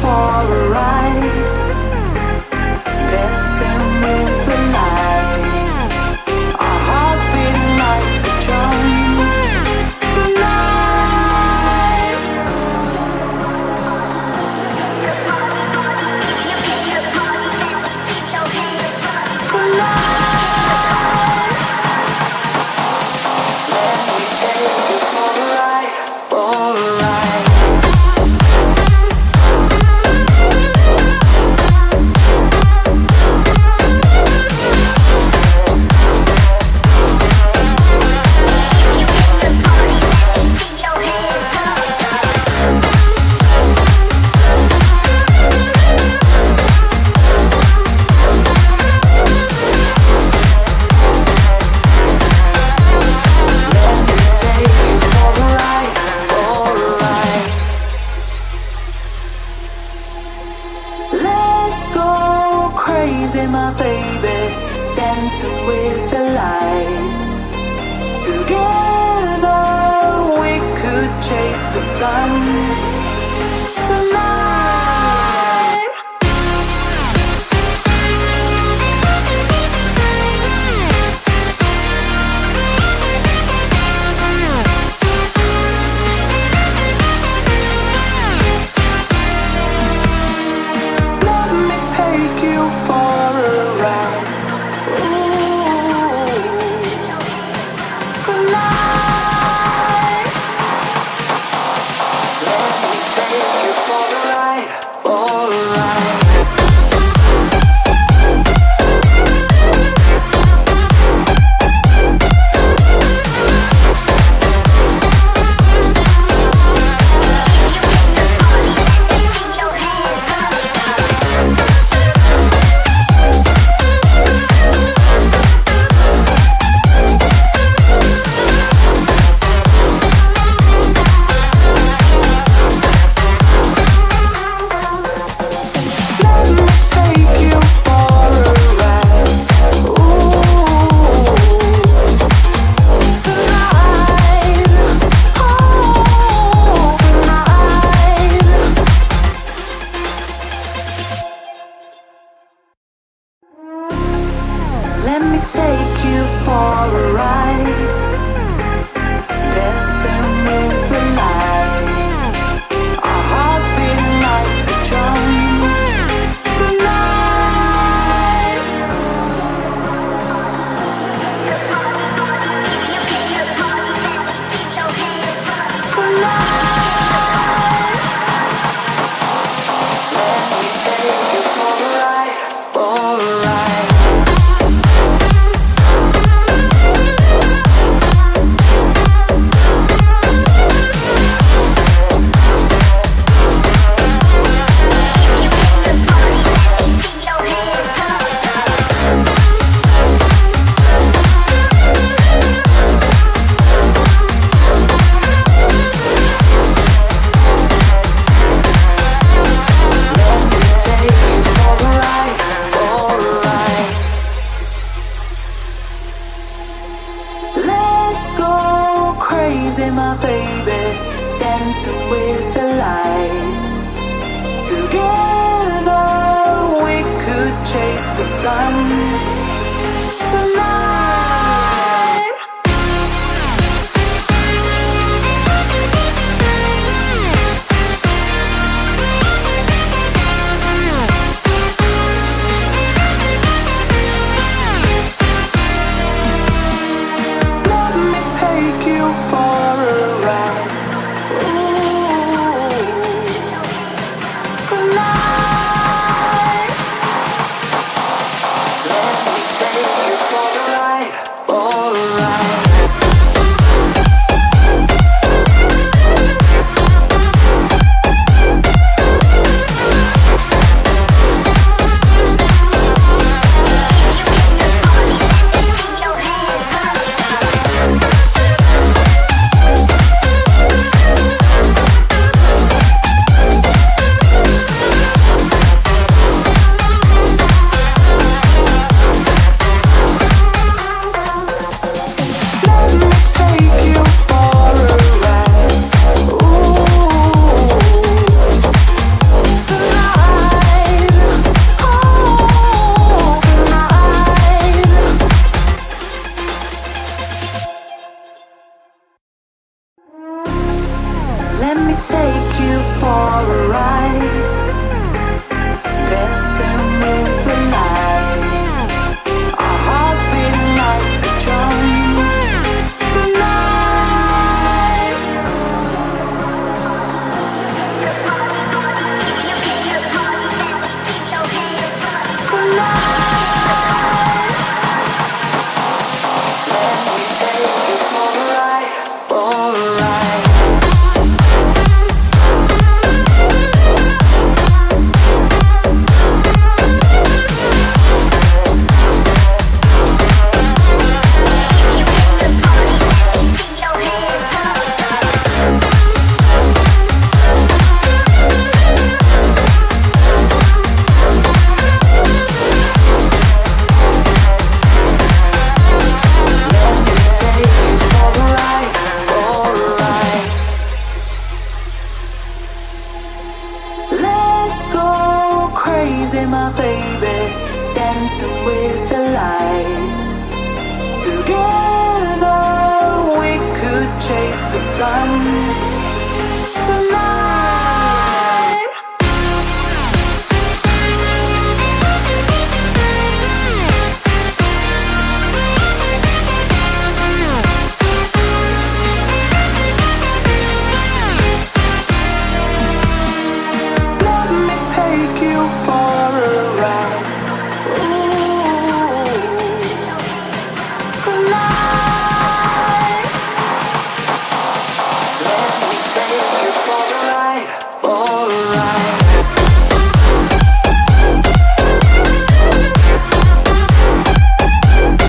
for a ride, dancing with the lights, our hearts beating like a drum. Tonight, let me take you for a ride, for a ride. Crazy, my baby, dancing with the lights. Together we could chase the sun. Tonight, let me take you for a ride. Ooh, tonight, let me take you for a ride, for a ride. Let me take you for a ride, dancing with the lights, our hearts beating like a drum. Tonight, tonight, let me take you for a ride, for a ride. Crazy, my baby, dancing with the lights. Together we could chase the sun. Tonight, let me take you for a ride. Ooh, tonight, let me day, my baby, dancing with the lights. Together we could chase the sun tonight. Let me take you for a ride. Ooh, tonight. Let me take you for a